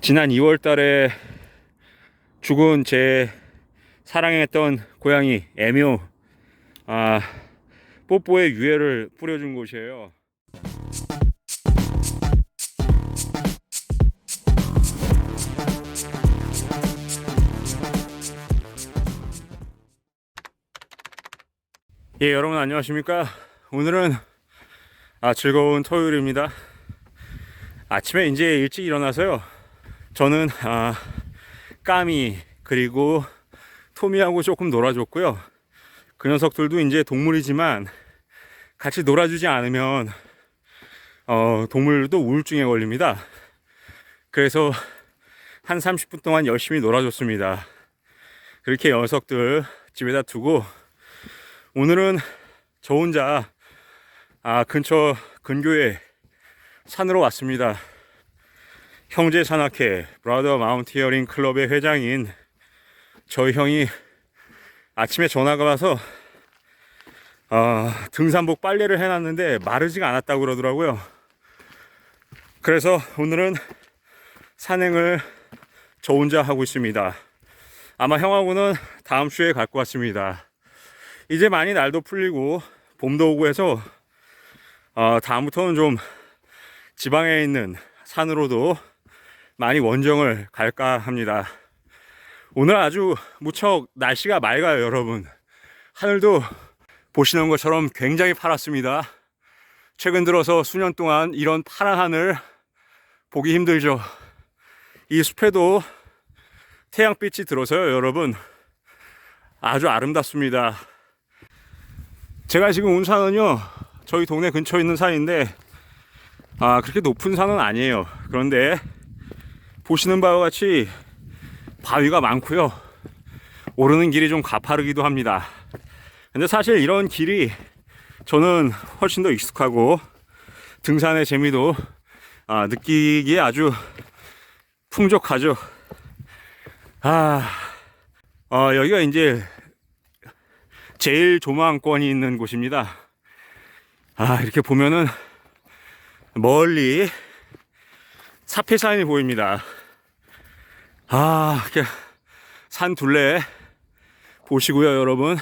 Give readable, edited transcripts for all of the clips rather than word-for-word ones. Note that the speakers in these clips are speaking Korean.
지난 2월 달에 죽은 제 사랑했던 고양이 에뮤 뽀뽀의 유해를 뿌려준 곳이에요. 예, 여러분 안녕하십니까? 오늘은 즐거운 토요일입니다. 아침에 이제 일찍 일어나서요. 저는 까미 그리고 토미하고 조금 놀아줬고요. 그 녀석들도 이제 동물이지만 같이 놀아주지 않으면 동물도 우울증에 걸립니다. 그래서 한 30분 동안 열심히 놀아줬습니다. 그렇게 녀석들 집에다 두고 오늘은 저 혼자 근처 근교에 산으로 왔습니다. 형제 산악회 브라더 마운티어링 클럽의 회장인 저희 형이 아침에 전화가 와서 등산복 빨래를 해놨는데 마르지가 않았다고 그러더라고요. 그래서 오늘은 산행을 저 혼자 하고 있습니다. 아마 형하고는 다음 주에 갈 것 같습니다. 이제 많이 날도 풀리고 봄도 오고 해서 다음부터는 좀 지방에 있는 산으로도 많이 원정을 갈까 합니다. 오늘 아주 무척 날씨가 맑아요, 여러분. 하늘도 보시는 것처럼 굉장히 파랗습니다. 최근 들어서 수년 동안 이런 파란 하늘 보기 힘들죠. 이 숲에도 태양빛이 들어서요, 여러분. 아주 아름답습니다. 제가 지금 온 산은요, 저희 동네 근처에 있는 산인데 그렇게 높은 산은 아니에요. 그런데 보시는 바와 같이 바위가 많고요. 오르는 길이 좀 가파르기도 합니다. 근데 사실 이런 길이 저는 훨씬 더 익숙하고 등산의 재미도 느끼기에 아주 풍족하죠. 여기가 이제 제일 조망권이 있는 곳입니다. 이렇게 보면은 멀리 사패산이 보입니다. 이렇게 산 둘레 보시고요, 여러분.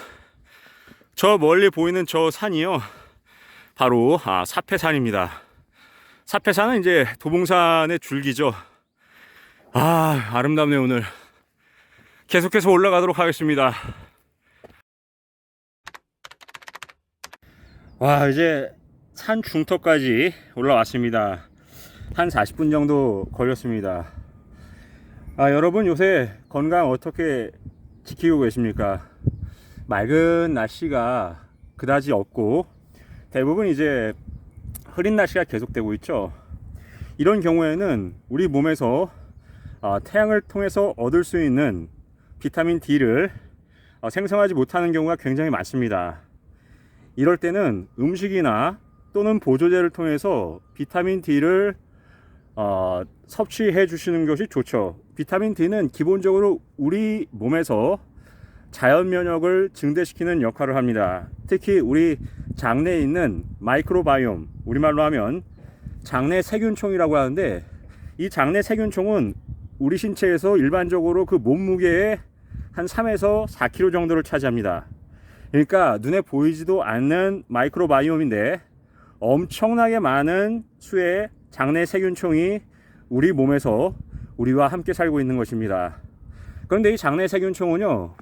저 멀리 보이는 저 산이요, 바로 사패산입니다. 사패산은 이제 도봉산의 줄기죠. 아름답네요. 오늘 계속해서 올라가도록 하겠습니다. 이제 산 중턱까지 올라왔습니다. 한 40분 정도 걸렸습니다. 여러분 요새 건강 어떻게 지키고 계십니까? 맑은 날씨가 그다지 없고 대부분 이제 흐린 날씨가 계속되고 있죠. 이런 경우에는 우리 몸에서 태양을 통해서 얻을 수 있는 비타민 D를 생성하지 못하는 경우가 굉장히 많습니다. 이럴 때는 음식이나 또는 보조제를 통해서 비타민 D를 섭취해 주시는 것이 좋죠. 비타민 D는 기본적으로 우리 몸에서 자연 면역을 증대시키는 역할을 합니다. 특히 우리 장내에 있는 마이크로바이옴, 우리말로 하면 장내 세균총이라고 하는데, 이 장내 세균총은 우리 신체에서 일반적으로 그 몸무게의 한 3에서 4kg 정도를 차지합니다. 그러니까 눈에 보이지도 않는 마이크로바이옴인데 엄청나게 많은 수의 장내 세균총이 우리 몸에서 우리와 함께 살고 있는 것입니다. 그런데 이 장내 세균총은요,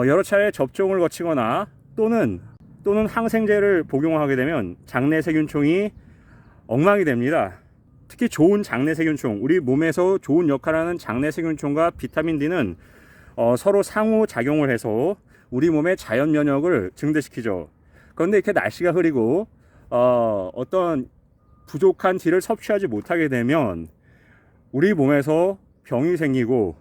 여러 차례 접종을 거치거나 또는 항생제를 복용하게 되면 장내 세균총이 엉망이 됩니다. 특히 좋은 장내 세균총, 우리 몸에서 좋은 역할을 하는 장내 세균총과 비타민 D는 서로 상호 작용을 해서 우리 몸의 자연 면역을 증대시키죠. 그런데 이렇게 날씨가 흐리고 어떤 부족한 D를 섭취하지 못하게 되면 우리 몸에서 병이 생기고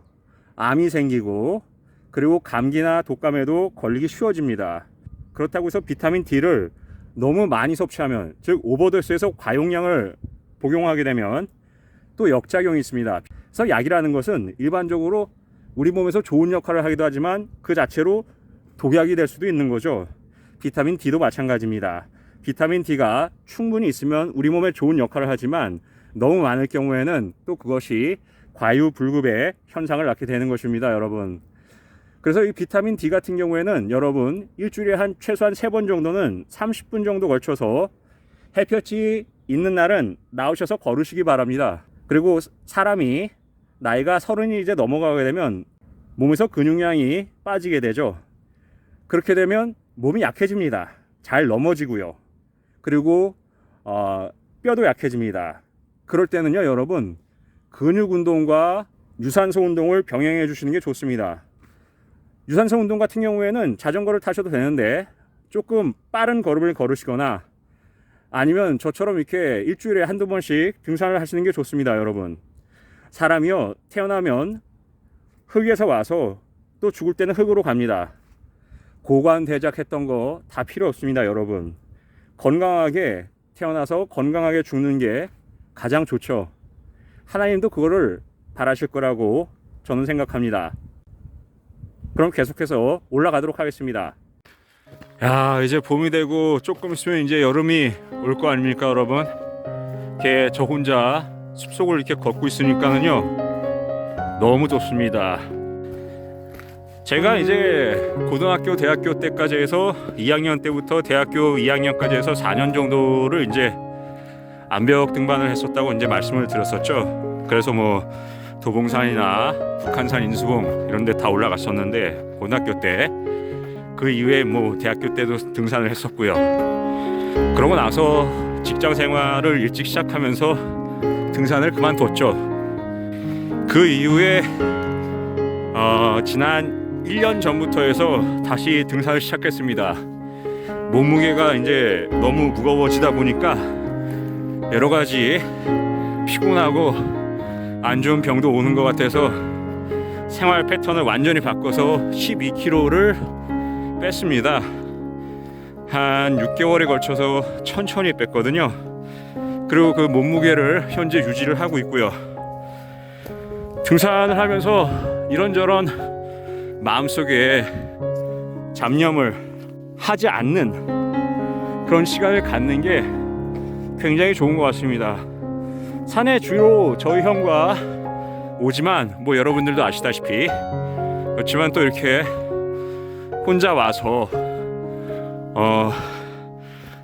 암이 생기고 그리고 감기나 독감에도 걸리기 쉬워집니다. 그렇다고 해서 비타민 D를 너무 많이 섭취하면, 즉 오버도스에서 과용량을 복용하게 되면 또 역작용이 있습니다. 그래서 약이라는 것은 일반적으로 우리 몸에서 좋은 역할을 하기도 하지만 그 자체로 독약이 될 수도 있는 거죠. 비타민 D도 마찬가지입니다. 비타민 D가 충분히 있으면 우리 몸에 좋은 역할을 하지만 너무 많을 경우에는 또 그것이 과유불급의 현상을 낳게 되는 것입니다, 여러분. 그래서 이 비타민 D 같은 경우에는 여러분 일주일에 한 최소한 3번 정도는 30분 정도 걸쳐서 햇볕이 있는 날은 나오셔서 걸으시기 바랍니다. 그리고 사람이 나이가 30이 이제 넘어가게 되면 몸에서 근육량이 빠지게 되죠. 그렇게 되면 몸이 약해집니다. 잘 넘어지고요. 그리고 뼈도 약해집니다. 그럴 때는요, 여러분 근육 운동과 유산소 운동을 병행해 주시는 게 좋습니다. 유산소 운동 같은 경우에는 자전거를 타셔도 되는데 조금 빠른 걸음을 걸으시거나 아니면 저처럼 이렇게 일주일에 한두 번씩 등산을 하시는 게 좋습니다, 여러분. 사람이요, 태어나면 흙에서 와서 또 죽을 때는 흙으로 갑니다. 고관대작했던 거 다 필요 없습니다, 여러분. 건강하게 태어나서 건강하게 죽는 게 가장 좋죠. 하나님도 그거를 바라실 거라고 저는 생각합니다. 그럼 계속해서 올라가도록 하겠습니다. 야, 이제 봄이 되고 조금 있으면 이제 여름이 올 거 아닙니까, 여러분? 이렇게 저 혼자 숲속을 이렇게 걷고 있으니까는요 너무 좋습니다. 제가 이제 고등학교, 대학교 때까지 해서 2학년 때부터 대학교 2학년까지 해서 4년 정도를 이제 암벽 등반을 했었다고 이제 말씀을 드렸었죠. 그래서 뭐 도봉산이나 북한산 인수봉 이런 데 다 올라갔었는데 고등학교 때, 그 이후에 뭐 대학교 때도 등산을 했었고요. 그러고 나서 직장 생활을 일찍 시작하면서 등산을 그만뒀죠. 그 이후에 지난 1년 전부터 해서 다시 등산을 시작했습니다. 몸무게가 이제 너무 무거워지다 보니까 여러 가지 피곤하고 안 좋은 병도 오는 것 같아서 생활 패턴을 완전히 바꿔서 12kg를 뺐습니다. 한 6개월에 걸쳐서 천천히 뺐거든요. 그리고 그 몸무게를 현재 유지를 하고 있고요. 등산을 하면서 이런저런 마음속에 잡념을 하지 않는 그런 시간을 갖는 게 굉장히 좋은 것 같습니다. 산에 주로 저희 형과 오지만 뭐 여러분들도 아시다시피 그렇지만 또 이렇게 혼자 와서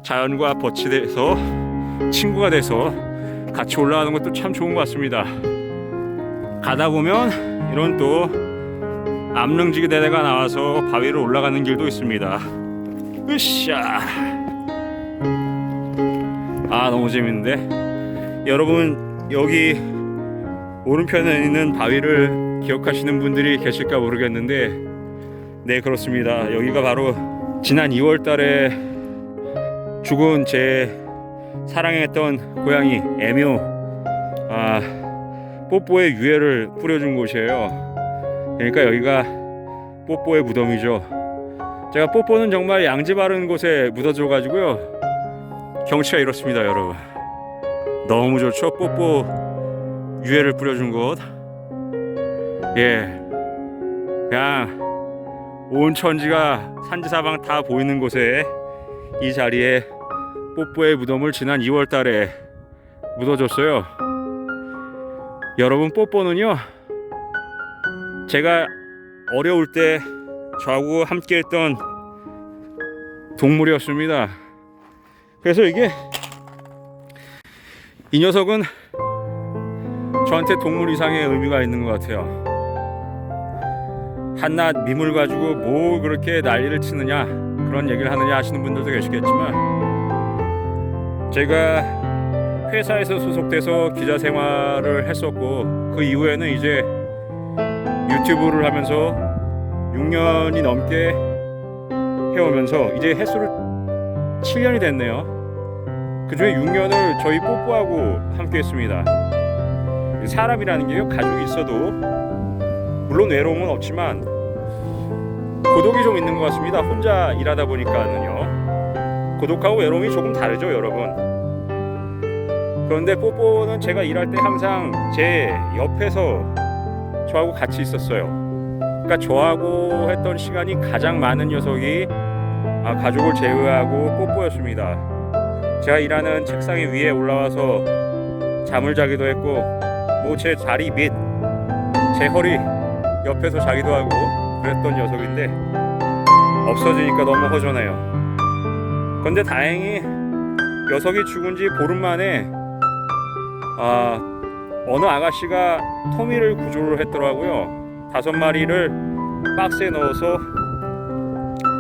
자연과 버치돼서 친구가 돼서 같이 올라가는 것도 참 좋은 것 같습니다. 가다 보면 이런 또 암릉지대가 나와서 바위로 올라가는 길도 있습니다. 으쌰. 너무 재밌는데, 여러분 여기 오른편에 있는 바위를 기억하시는 분들이 계실까 모르겠는데, 네, 그렇습니다. 여기가 바로 지난 2월 달에 죽은 제 사랑했던 고양이 애묘 뽀뽀의 유해를 뿌려준 곳이에요. 그러니까 여기가 뽀뽀의 무덤이죠. 제가 뽀뽀는 정말 양지 바른 곳에 묻어줘 가지고요 경치가 이렇습니다, 여러분. 너무 좋죠. 뽀뽀 유해를 뿌려준 곳. 예, 그냥 온 천지가 산지사방 다 보이는 곳에 이 자리에 뽀뽀의 무덤을 지난 2월 달에 묻어줬어요. 여러분, 뽀뽀는요 제가 어려울 때 저하고 함께 했던 동물이었습니다. 그래서 이 녀석은 저한테 동물 이상의 의미가 있는 것 같아요. 한낱 미물 가지고 뭐 그렇게 난리를 치느냐, 그런 얘기를 하느냐 하시는 분들도 계시겠지만, 제가 회사에서 소속돼서 기자 생활을 했었고, 그 이후에는 이제 유튜브를 하면서 6년이 넘게 해오면서 이제 횟수를 7년이 됐네요. 그 중에 6년을 저희 뽀뽀하고 함께 했습니다. 사람이라는 게요, 가족이 있어도 물론 외로움은 없지만 고독이 좀 있는 것 같습니다. 혼자 일하다 보니까는요. 고독하고 외로움이 조금 다르죠, 여러분. 그런데 뽀뽀는 제가 일할 때 항상 제 옆에서 저하고 같이 있었어요. 그러니까 저하고 했던 시간이 가장 많은 녀석이 가족을 제외하고 뽀뽀였습니다. 제가 일하는 책상 위에 올라와서 잠을 자기도 했고, 뭐 제 자리 밑 제 허리 옆에서 자기도 하고 그랬던 녀석인데 없어지니까 너무 허전해요. 그런데 다행히 녀석이 죽은 지 보름 만에 어느 아가씨가 토미를 구조를 했더라고요. 5마리를 박스에 넣어서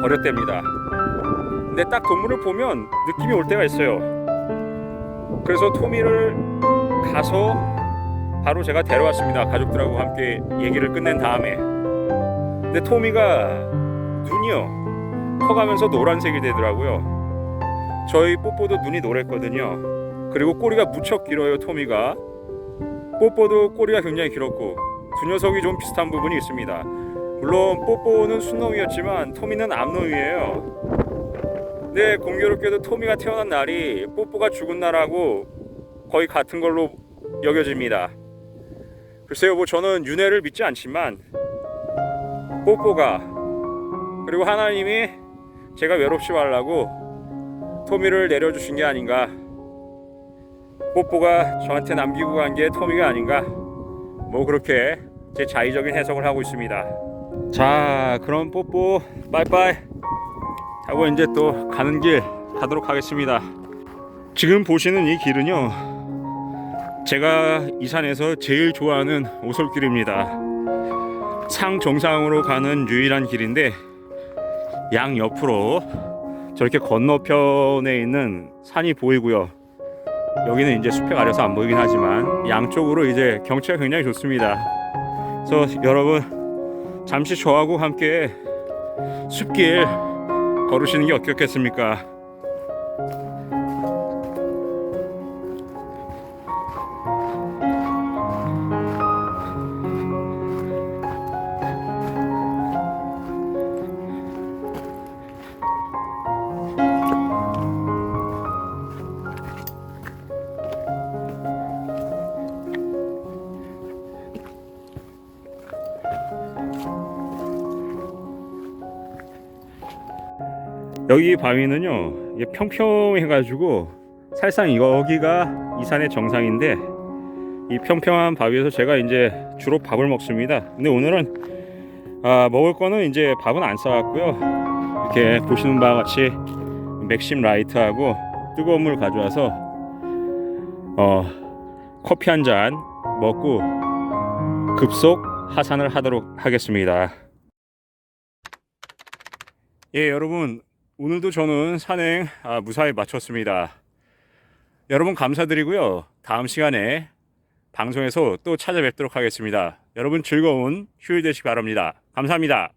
버렸답니다. 근데 딱 동물을 보면 느낌이 올 때가 있어요. 그래서 토미를 가서 바로 제가 데려왔습니다. 가족들하고 함께 얘기를 끝낸 다음에. 근데 토미가 눈이요 커가면서 노란색이 되더라고요. 저희 뽀뽀도 눈이 노랬거든요. 그리고 꼬리가 무척 길어요. 토미가. 뽀뽀도 꼬리가 굉장히 길었고 두 녀석이 좀 비슷한 부분이 있습니다. 물론 뽀뽀는 순놈이었지만 토미는 암놈이에요. 근데 공교롭게도 토미가 태어난 날이 뽀뽀가 죽은 날하고 거의 같은 걸로 여겨집니다. 글쎄요, 뭐 저는 윤회를 믿지 않지만 뽀뽀가 그리고 하나님이 제가 외롭지 말라고 토미를 내려주신 게 아닌가, 뽀뽀가 저한테 남기고 간 게 토미가 아닌가, 뭐 그렇게 제 자의적인 해석을 하고 있습니다. 자, 그럼 뽀뽀 빠이빠이 하고 이제 또 가는 길 가도록 하겠습니다. 지금 보시는 이 길은요, 제가 이 산에서 제일 좋아하는 오솔길입니다. 상 정상으로 가는 유일한 길인데 양 옆으로 저렇게 건너편에 있는 산이 보이고요. 여기는 이제 숲에 가려서 안 보이긴 하지만 양쪽으로 이제 경치가 굉장히 좋습니다. 그래서 여러분 잠시 저하고 함께 숲길 걸으시는 게 어떻겠습니까? 여기 바위는요, 이게 평평해가지고 사실상 여기가 이 산의 정상인데 이 평평한 바위에서 제가 이제 주로 밥을 먹습니다. 근데 오늘은 먹을 거는 이제 밥은 안 싸왔고요. 이렇게 보시는 바와 같이 맥심 라이트하고 뜨거운 물 가져와서 커피 한 잔 먹고 급속 하산을 하도록 하겠습니다. 예, 여러분, 오늘도 저는 산행 무사히 마쳤습니다. 여러분 감사드리고요. 다음 시간에 방송에서 또 찾아뵙도록 하겠습니다. 여러분 즐거운 휴일 되시기 바랍니다. 감사합니다.